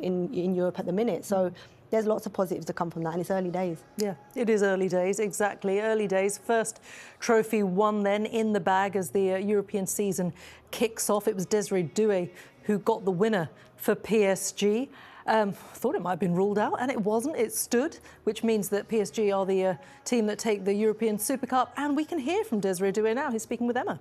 in Europe at the minute. So there's lots of positives to come from that, and it's early days. Yeah, it is early days, exactly, early days. First trophy won then in the bag as the European season kicks off. It was Desiree Doué who got the winner for PSG. Thought it might have been ruled out, and it wasn't. It stood, which means that PSG are the team that take the European Super Cup. And we can hear from Desiree Doué now. He's speaking with Emma.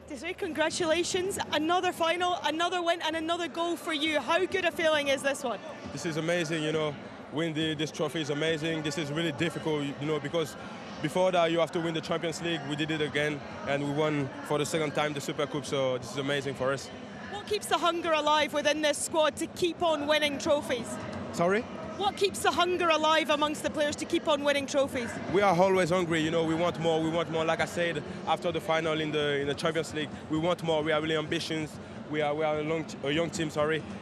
Desiree, congratulations. Another final, another win, and another goal for you. How good a feeling is this one? This is amazing, you know. Winning this trophy is amazing. This is really difficult, you know, because before that you have to win the Champions League. We did it again, and we won for the second time the Super Cup, so this is amazing for us. What keeps the hunger alive within this squad to keep on winning trophies? Sorry? What keeps the hunger alive amongst the players to keep on winning trophies? We are always hungry, you know, we want more, we want more. Like I said, after the final in the Champions League, we want more, we are really ambitious. We are a young team,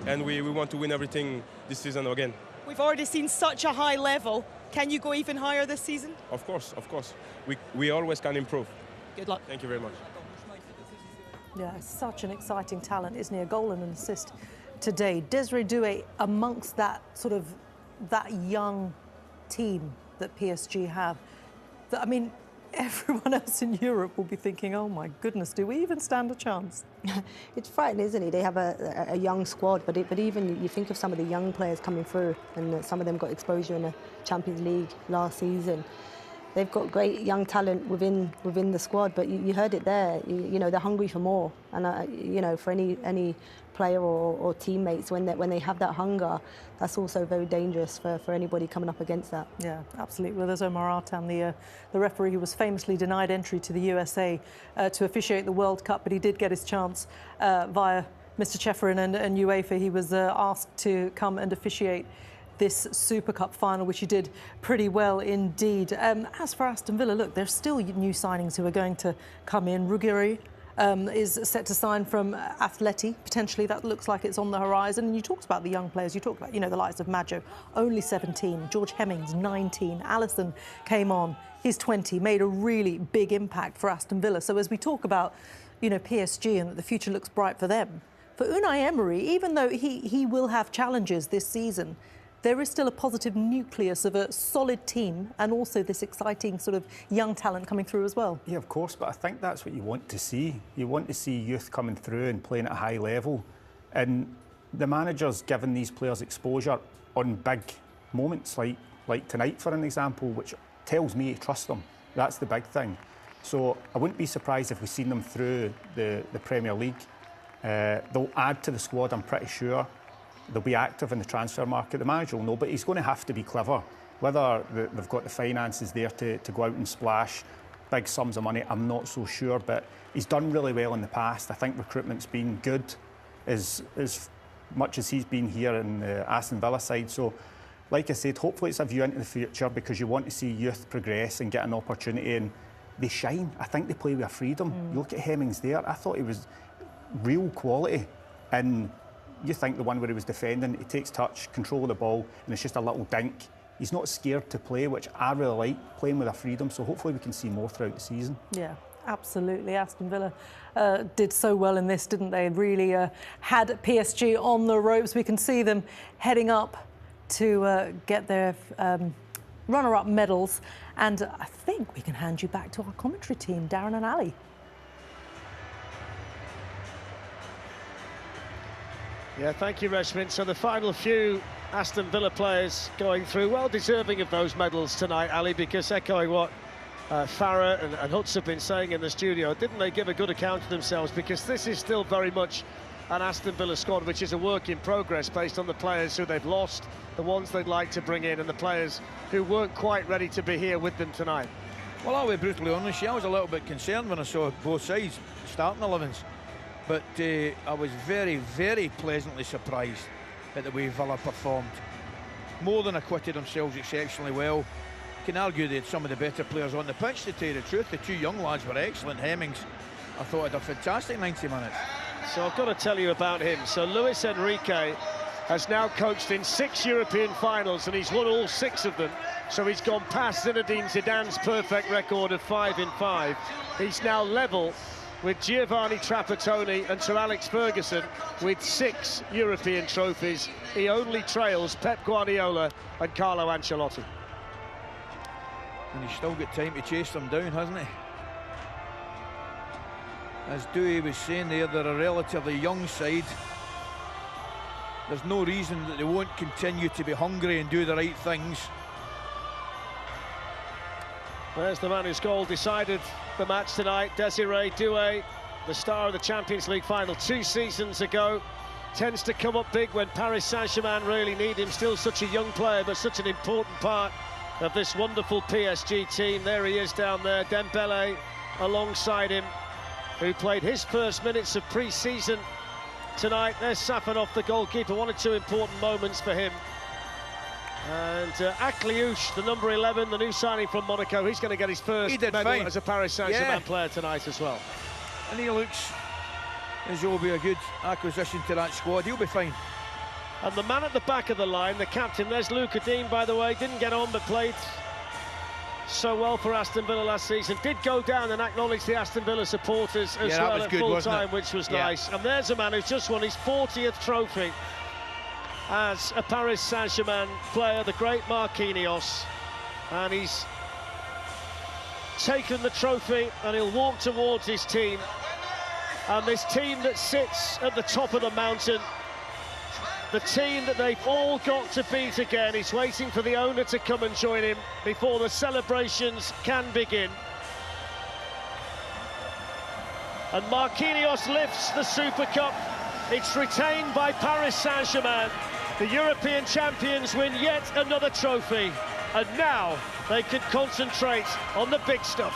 and we want to win everything this season again. We've already seen such a high level. Can you go even higher this season? Of course, of course. We always can improve. Good luck. Thank you very much. Yeah, such an exciting talent, isn't he? A goal and an assist today. Desiree Doué amongst that sort of that young team that PSG have. I mean, everyone else in Europe will be thinking, oh my goodness, do we even stand a chance? It's frightening, isn't it? They have a young squad, but even you think of some of the young players coming through, and some of them got exposure in the Champions League last season. They've got great young talent within the squad, but you heard it there. You know, they're hungry for more, and you know, for any player or teammates, when they have that hunger, that's also very dangerous for anybody coming up against that. Yeah, absolutely. Well, there's Omar Artan, the referee who was famously denied entry to the USA to officiate the World Cup, but he did get his chance via Mr. Ceferin and UEFA. He was asked to come and officiate this Super Cup final, which he did pretty well indeed. As for Aston Villa, look, there's still new signings who are going to come in. Ruggeri is set to sign from Atleti. Potentially, that looks like it's on the horizon. And you talked about the young players. You talked about, you know, the likes of Maggio, only 17. George Hemmings, 19. Alisson came on. He's 20. Made a really big impact for Aston Villa. So as we talk about, you know, PSG and that the future looks bright for them, for Unai Emery, even though he will have challenges this season, there is still a positive nucleus of a solid team and also this exciting sort of young talent coming through as well. Yeah, of course, but I think that's what you want to see. You want to see youth coming through and playing at a high level. And the manager's given these players exposure on big moments like tonight, for an example, which tells me to trust them. That's the big thing. So I wouldn't be surprised if we've seen them through the Premier League. They'll add to the squad, I'm pretty sure. They'll be active in the transfer market. The manager will know, but he's going to have to be clever. Whether they've got the finances there to go out and splash big sums of money, I'm not so sure, but he's done really well in the past. I think recruitment's been good as much as he's been here in the Aston Villa side. So, like I said, hopefully it's a view into the future, because you want to see youth progress and get an opportunity, and they shine. I think they play with a freedom. You look at Hemmings there, I thought he was real quality, and you think the one where he was defending, he takes touch, control of the ball, and it's just a little dink. He's not scared to play, which I really like, playing with a freedom. So hopefully we can see more throughout the season. Yeah, absolutely. Aston Villa did so well in this, didn't they? Really had PSG on the ropes. We can see them heading up to get their runner-up medals. And I think we can hand you back to our commentary team, Darren and Ali. Yeah, thank you, Reshmin. So the final few Aston Villa players going through, well deserving of those medals tonight, Ali, because echoing what Farah and Hutz have been saying in the studio, didn't they give a good account of themselves? Because this is still very much an Aston Villa squad, which is a work in progress based on the players who they've lost, the ones they'd like to bring in, and the players who weren't quite ready to be here with them tonight. Well, I'll be brutally honest, I was a little bit concerned when I saw both sides starting 11s. But I was very, very pleasantly surprised at the way Villa performed. More than acquitted themselves exceptionally well. You can argue they had some of the better players on the pitch, to tell you the truth. The two young lads were excellent. Hemmings, I thought, had a fantastic 90 minutes. So I've got to tell you about him. So Luis Enrique has now coached in 6 European finals, and he's won all 6 of them. So he's gone past Zinedine Zidane's perfect record of 5 in 5. He's now level with Giovanni Trapattoni and Sir Alex Ferguson with 6 European trophies. He only trails Pep Guardiola and Carlo Ancelotti. And he's still got time to chase them down, hasn't he? As Dewey was saying there, they're a relatively young side. There's no reason that they won't continue to be hungry and do the right things. There's the man whose goal decided the match tonight, Desiree Doué, the star of the Champions League final 2 seasons ago. Tends to come up big when Paris Saint-Germain really need him. Still such a young player, but such an important part of this wonderful PSG team. There he is down there, Dembele alongside him, who played his first minutes of pre-season tonight. There's Safonov, the goalkeeper, 1 or 2 important moments for him. And Akliouche, the number 11, the new signing from Monaco, he's going to get his first medal as a Paris Saint-Germain player tonight as well. And he looks as he'll be a good acquisition to that squad. He'll be fine. And the man at the back of the line, the captain, there's Luca Dean, by the way, didn't get on but played so well for Aston Villa last season. Did go down and acknowledge the Aston Villa supporters as well at full time, which was nice. And there's a man who's just won his 40th trophy as a Paris Saint-Germain player, the great Marquinhos. And he's taken the trophy and he'll walk towards his team. And this team that sits at the top of the mountain, the team that they've all got to beat again, he's waiting for the owner to come and join him before the celebrations can begin. And Marquinhos lifts the Super Cup. It's retained by Paris Saint-Germain. The European champions win yet another trophy. And now they can concentrate on the big stuff.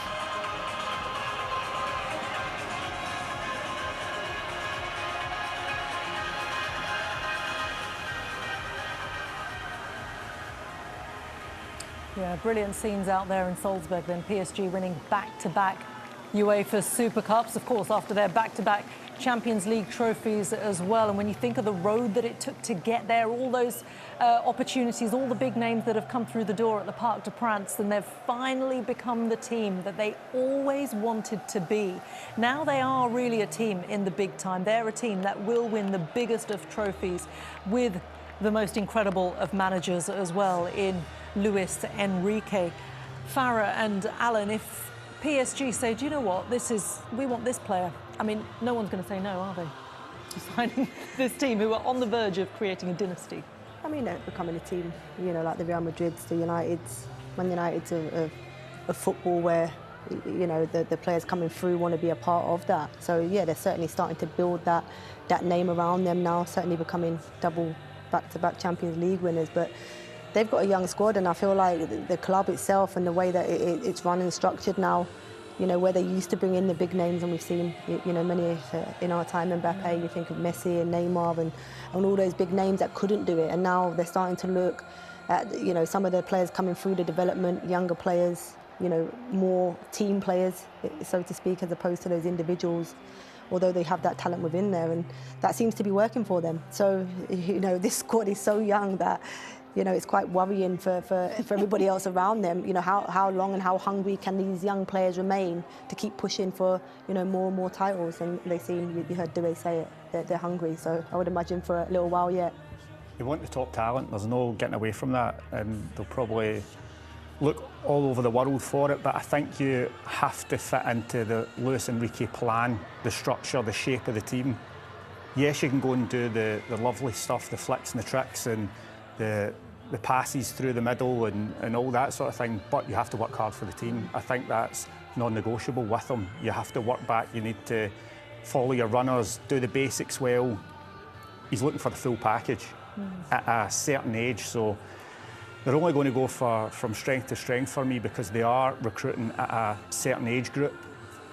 Yeah, brilliant scenes out there in Salzburg then. PSG winning back-to-back UEFA Super Cups, of course, after their back-to-back Champions League trophies as well. And when you think of the road that it took to get there, all those opportunities, all the big names that have come through the door at the Parc des Princes, and they've finally become the team that they always wanted to be. Now they are really a team in the big time. They're a team that will win the biggest of trophies with the most incredible of managers as well in Luis Enrique. Farah and Alan, if PSG say, do you know what, we want this player, I mean, no one's going to say no, are they? To signing this team who are on the verge of creating a dynasty. I mean, they're becoming a team, you know, like the Real Madrids, the Uniteds. Man United's a football where, you know, the players coming through want to be a part of that. So, yeah, they're certainly starting to build that name around them now, certainly becoming double back-to-back Champions League winners. But they've got a young squad, and I feel like the club itself and the way that it's run and structured now, you know, where they used to bring in the big names, and we've seen, you know, many in our time, Mbappe, you think of Messi and Neymar and all those big names that couldn't do it, and now they're starting to look at, you know, some of the players coming through the development, younger players, you know, more team players, so to speak, as opposed to those individuals, although they have that talent within there, and that seems to be working for them. So, you know, this squad is so young that, you know, it's quite worrying for everybody else around them. You know, how long and how hungry can these young players remain to keep pushing for, you know, more and more titles? And they seem, you heard Doué say it, they're hungry. So I would imagine for a little while yet. You want the top talent, there's no getting away from that, and they'll probably look all over the world for it, but I think you have to fit into the Luis Enrique plan, the structure, the shape of the team. Yes, you can go and do the lovely stuff, the flicks and the tricks and the passes through the middle and all that sort of thing, but you have to work hard for the team. I think that's non-negotiable with them. You have to work back, you need to follow your runners, do the basics well. He's looking for the full package at a certain age, so they're only going to go from strength to strength for me because they are recruiting at a certain age group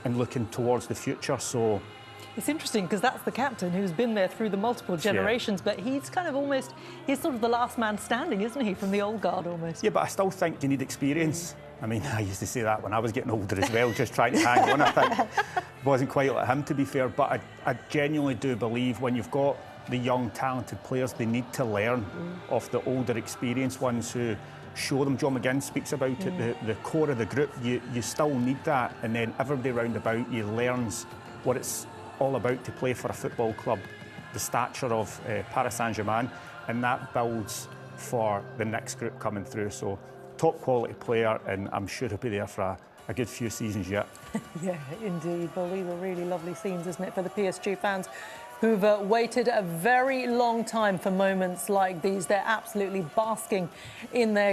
and looking towards the future. So it's interesting because that's the captain who's been there through the multiple generations, but he's kind of he's sort of the last man standing, isn't he, from the old guard almost? Yeah, but I still think you need experience. I mean, I used to say that when I was getting older as well, just trying to hang on. I think it wasn't quite like him, to be fair, but I genuinely do believe when you've got the young, talented players, they need to learn off the older, experienced ones who show them. John McGinn speaks about it, the core of the group, you still need that, and then everybody round about you learns what it's all about to play for a football club, the stature of Paris Saint-Germain, and that builds for the next group coming through. So top quality player, and I'm sure he'll be there for a good few seasons yet. Yeah, indeed. Well, these are really lovely scenes, isn't it, for the PSG fans who've waited a very long time for moments like these. They're absolutely basking in their